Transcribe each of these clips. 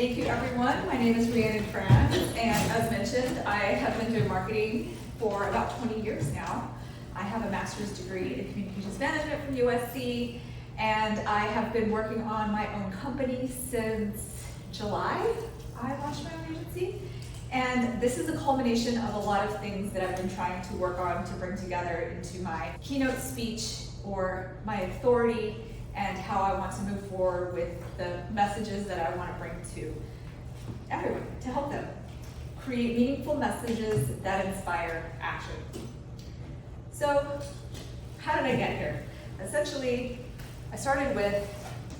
Thank you, everyone. My name is Rhiannon Franz, and as mentioned, I have been doing marketing for about 20 years now. I have a master's degree in communications management from USC, and I have been working on my own company since July. I launched my own agency, and this is a culmination of a lot of things that I've been trying to work on to bring together into my keynote speech or my authority and how I want to move forward with the messages that I want to bring to everyone, to help them create meaningful messages that inspire action. So, how did I get here? Essentially, I started with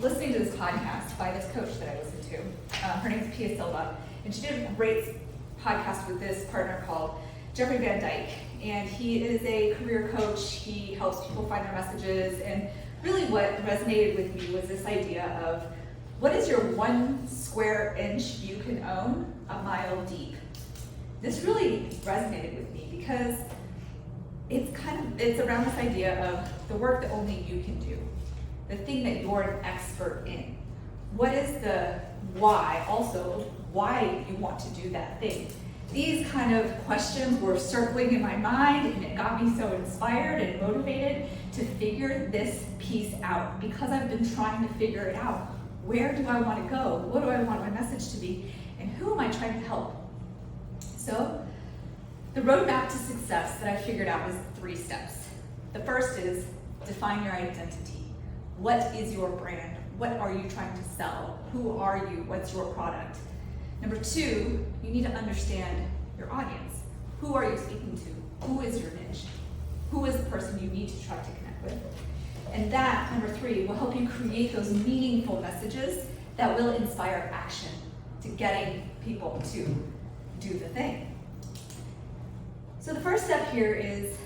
listening to this podcast by this coach that I listen to. Her name's Pia Silva, and she did a great podcast with this partner called Jeffrey Van Dyke, and he is a career coach. He helps people find their messages, and really what resonated with me was this idea of what is your 1 square inch you can own a mile deep? This really resonated with me because it's around this idea of the work that only you can do, the thing that you're an expert in. What is the why, also why you want to do that thing? These kind of questions were circling in my mind, and it got me so inspired and motivated to figure this piece out because I've been trying to figure it out. Where do I want to go? What do I want my message to be? And who am I trying to help? So, the roadmap to success that I figured out was 3 steps. The first is define your identity. What is your brand? What are you trying to sell? Who are you? What's your product? Number 2, you need to understand your audience. Who are you speaking to? Who is your niche? Who is the person you need to try to connect with? And that, number 3, will help you create those meaningful messages that will inspire action to getting people to do the thing. So the first step here is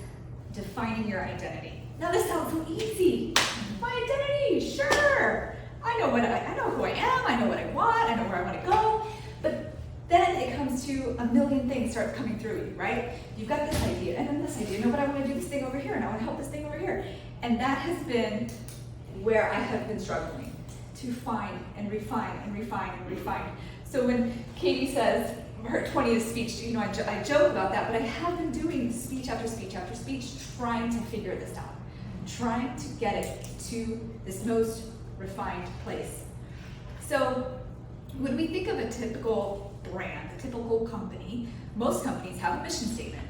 defining your identity. Now this sounds so easy. My identity, sure. I know who I am, I know what I want, I know where I want to go. But then it comes to a million things start coming through you, right? You've got this idea, and then this idea, no, but I want to do this thing over here, and I want to help this thing over here. And that has been where I have been struggling to find and refine and refine and refine. So when Katie says her 20th speech, I joke about that, but I have been doing speech after speech after speech, trying to figure this out, trying to get it to this most refined place. So when we think of a typical brand, a typical company, most companies have a mission statement.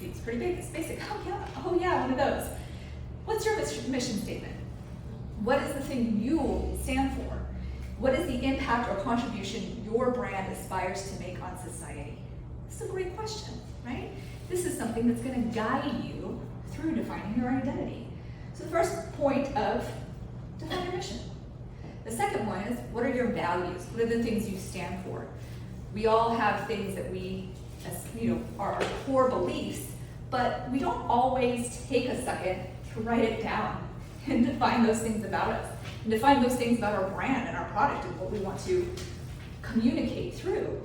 Seems pretty big, it's basic. Oh yeah, one of those. What's your mission statement? What is the thing you stand for? What is the impact or contribution your brand aspires to make on society? This is a great question, right? This is something that's going to guide you through defining your identity. So the first point of define your mission. The second one is, what are your values? What are the things you stand for? We all have things that we, are our core beliefs, but we don't always take a second to write it down and define those things about us, and define those things about our brand and our product and what we want to communicate through.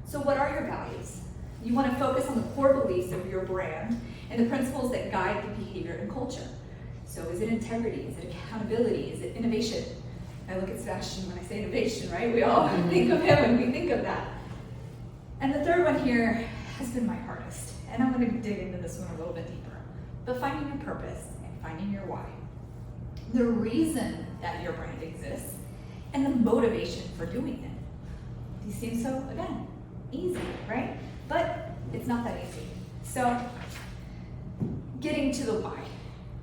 So what are your values? You want to focus on the core beliefs of your brand and the principles that guide the behavior and culture. So is it integrity? Is it accountability? Is it innovation? I look at Sebastian when I say innovation, right? We all think of him when we think of that. And the third one here has been my hardest, and I'm going to dig into this one a little bit deeper. But finding your purpose and finding your why. The reason that your brand exists and the motivation for doing it. These seem so, again, easy, right? But it's not that easy. So, getting to the why.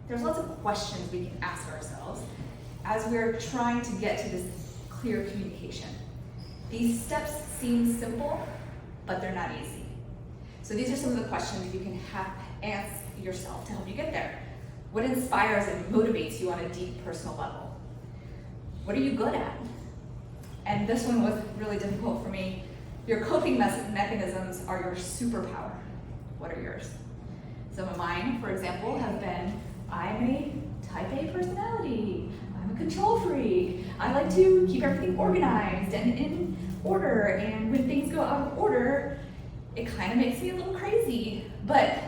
There's lots of questions we can ask ourselves as we're trying to get to this clear communication. These steps seem simple, but they're not easy. So these are some of the questions you can ask yourself to help you get there. What inspires and motivates you on a deep personal level? What are you good at? And this one was really difficult for me. Your coping mechanisms are your superpower. What are yours? Some of mine, for example, have been, I'm a type A personality. I'm a control freak. I like to keep everything organized and in order. And when things go out of order, it kind of makes me a little crazy. But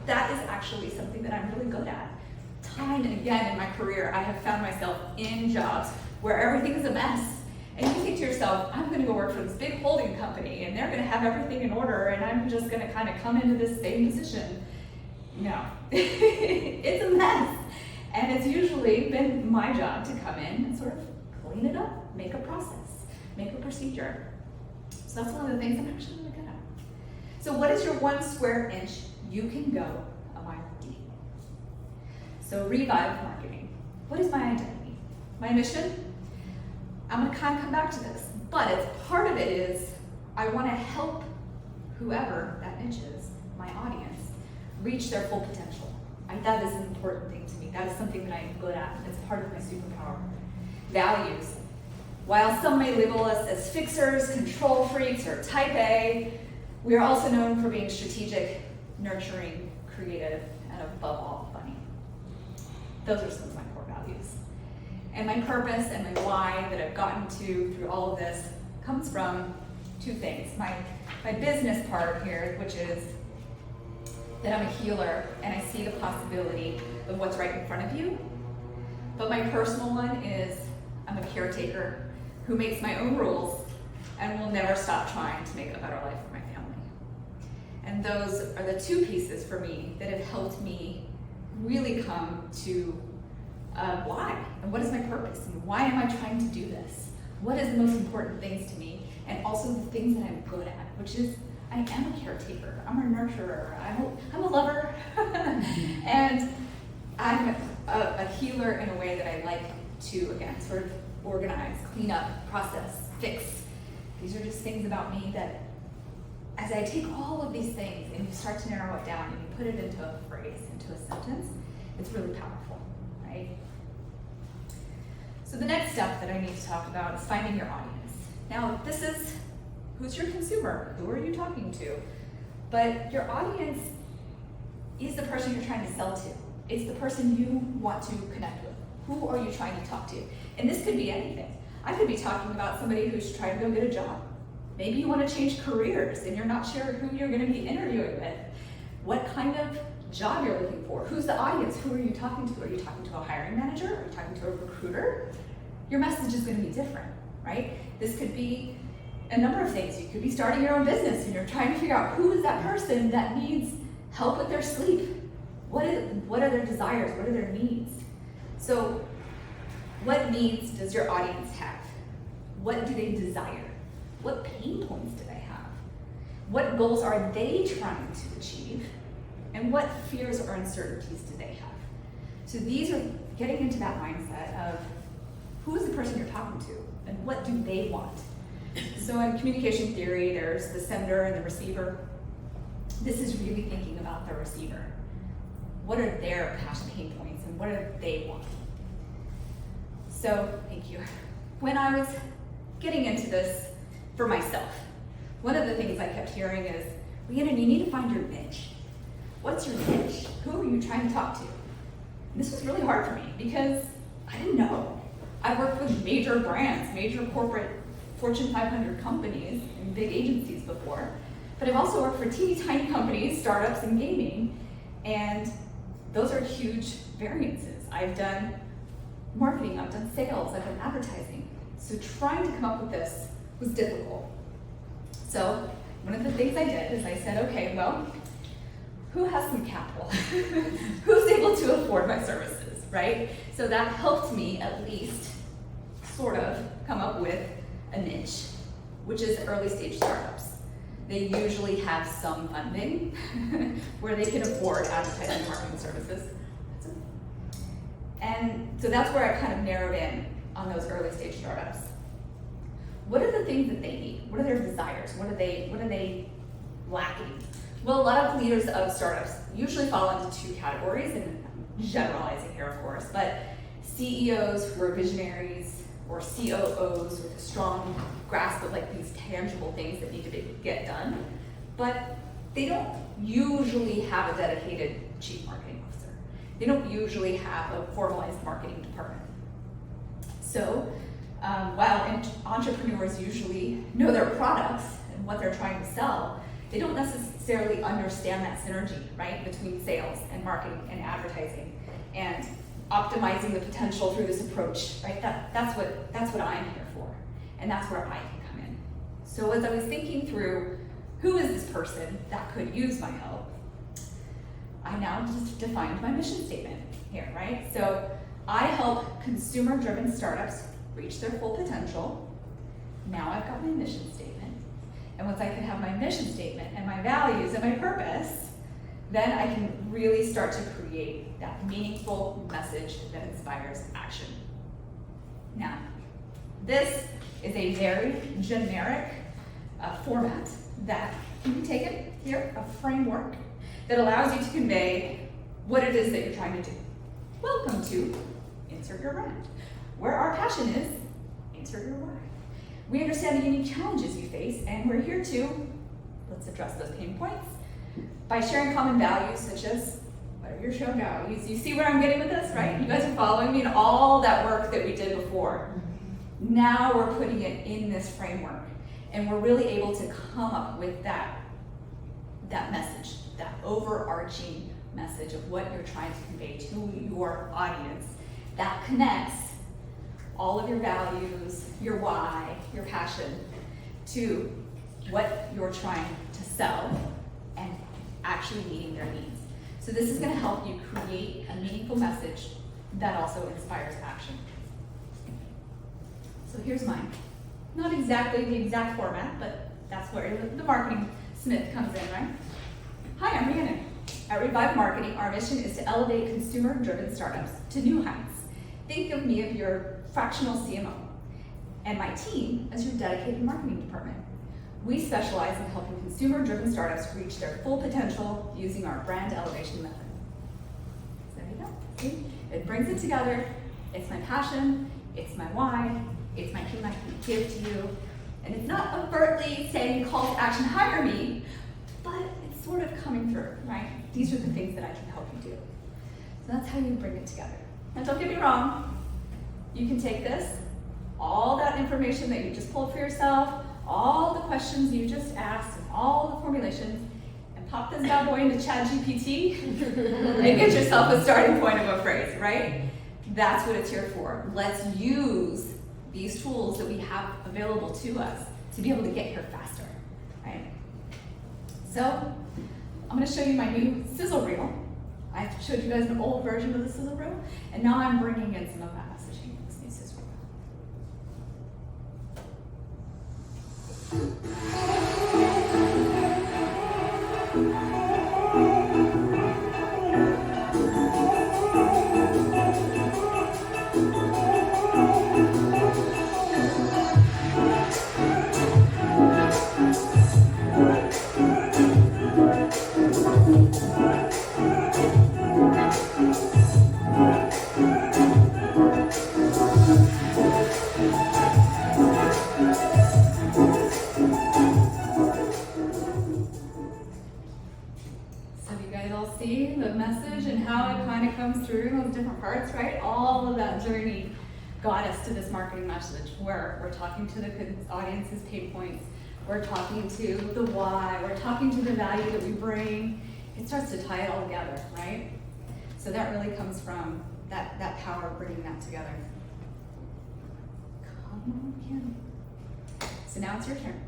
that is actually something that I'm really good at. Time and again in my career, I have found myself in jobs where everything is a mess And you think to yourself, I'm going to go work for this big holding company and they're going to have everything in order and I'm just going to kind of come into this same position. No, it's a mess. And it's usually been my job to come in and sort of clean it up, make a process, make a procedure. So that's one of the things I'm actually really good at. So what is your 1 square inch you can go a mile deep? So revive marketing. What is my identity? My mission? I'm going to kind of come back to this, but it's part of it is I want to help whoever that niche is, my audience, reach their full potential. That is an important thing to me. That is something that I'm good at. It's part of my superpower. Values. While some may label us as fixers, control freaks, or type A, we are also known for being strategic, nurturing, creative, and above all, funny. Those are some of my core values. And my purpose and my why that I've gotten to through all of this comes from 2 things. My business part here, which is that I'm a healer and I see the possibility of what's right in front of you. But my personal one is I'm a caretaker who makes my own rules and will never stop trying to make a better life for my family. And those are the 2 pieces for me that have helped me really come to why, and what is my purpose, and why am I trying to do this? What is the most important things to me, and also the things that I'm good at, which is I am a caretaker, I'm a nurturer, I'm a lover, and I'm a healer in a way that I like to, again, sort of organize, clean up, process, fix. These are just things about me that as I take all of these things and you start to narrow it down and you put it into a phrase, into a sentence, it's really powerful, right? So the next step that I need to talk about is finding your audience. Now, this is who's your consumer? Who are you talking to? But your audience is the person you're trying to sell to. It's the person you want to connect with. Who are you trying to talk to? And this could be anything. I could be talking about somebody who's trying to go get a job. Maybe you want to change careers and you're not sure who you're going to be interviewing with. What kind of job you're looking for? Who's the audience? Who are you talking to? Are you talking to a hiring manager? Are you talking to a recruiter? Your message is going to be different, right? This could be a number of things. You could be starting your own business and you're trying to figure out who is that person that needs help with their sleep. What are their desires? What are their needs? So what needs does your audience have? What do they desire? What pain points do they have? What goals are they trying to achieve? And what fears or uncertainties do they have? So these are getting into that mindset of who is the person you're talking to and what do they want? So in communication theory, there's the sender and the receiver. This is really thinking about the receiver. What are their passion pain points and what do they want? So, thank you. When I was getting into this for myself, one of the things I kept hearing is, Rhiannon, you need to find your niche. What's your niche? Who are you trying to talk to? And this was really hard for me because I didn't know. I worked with major brands, major corporate Fortune 500 companies and big agencies before, but I've also worked for teeny tiny companies, startups, and gaming, and those are huge variances. I've done marketing, I've done sales, I've done advertising. So trying to come up with this was difficult. So one of the things I did is I said, okay, well, who has some capital? Who's able to afford my services, right? So that helped me at least sort of come up with a niche, which is early stage startups. They usually have some funding where they can afford advertising and marketing services. And so that's where I kind of narrowed in on those early stage startups. What are the things that they need? What are their desires? What are they lacking? Well, a lot of leaders of startups usually fall into 2 categories, and I'm generalizing here, of course, but CEOs who are visionaries or COOs with a strong grasp of like these tangible things that need to get done, but they don't usually have a dedicated chief marketing officer. They don't usually have a formalized marketing department. So while entrepreneurs usually know their products and what they're trying to sell, they don't necessarily understand that synergy, right, between sales and marketing and advertising and optimizing the potential through this approach, right? That's what I'm here for. And that's where I can come in. So as I was thinking through, who is this person that could use my help? I now just defined my mission statement here, right? So I help consumer-driven startups reach their full potential. Now I've got my mission statement. And once I can have my mission statement and my values and my purpose, then I can really start to create that meaningful message that inspires action. Now, this is a very generic format that can be taken here, a framework that allows you to convey what it is that you're trying to do. Welcome to insert your brand. Where our passion is, insert your why. We understand the unique challenges you face, and we're here to, let's address those pain points by sharing common values such as, what are your show values? You see where I'm getting with this, right? You guys are following me in all that work that we did before. Now we're putting it in this framework, and we're really able to come up with that message, that overarching message of what you're trying to convey to your audience that connects all of your values, your why, your passion, to what you're trying to sell and actually meeting their needs. So this is going to help you create a meaningful message that also inspires action. So here's mine. Not exactly the exact format, but that's where the marketing Smith comes in, right? Hi, I'm Rhiannon. At Revive Marketing, our mission is to elevate consumer-driven startups to new heights. Think of me as your fractional CMO, and my team as your dedicated marketing department. We specialize in helping consumer-driven startups reach their full potential using our brand elevation method. So there you go. See? It brings it together. It's my passion, it's my why, it's my team I can give to you. And it's not overtly saying call to action, hire me, but it's sort of coming through, right? These are the things that I can help you do. So that's how you bring it together. Now don't get me wrong, you can take this, all that information that you just pulled for yourself, all the questions you just asked, and all the formulations, and pop this bad boy into ChatGPT and get yourself a starting point of a phrase, right? That's what it's here for. Let's use these tools that we have available to us to be able to get here faster, right? So I'm going to show you my new sizzle reel. I showed you guys an old version of the sizzle reel, and now I'm bringing in some of that messaging in this new sizzle see the message and how it kind of comes through those different parts, right? All of that journey got us to this marketing message where we're talking to the audience's pain points, we're talking to the why, we're talking to the value that we bring. It starts to tie it all together, right? So that really comes from that power of bringing that together. Come on, Kim. So now it's your turn.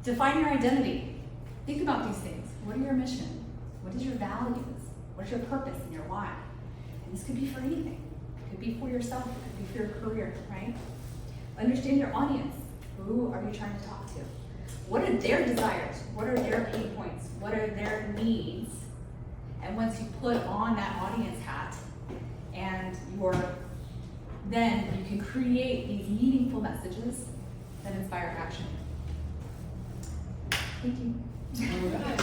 Define your identity. Think about these things. What are your mission? What is your values? What is your purpose and your why? And this could be for anything. It could be for yourself. It could be for your career, right? Understand your audience. Who are you trying to talk to? What are their desires? What are their pain points? What are their needs? And once you put on that audience hat and then you can create these meaningful messages that inspire action. Thank you. All right.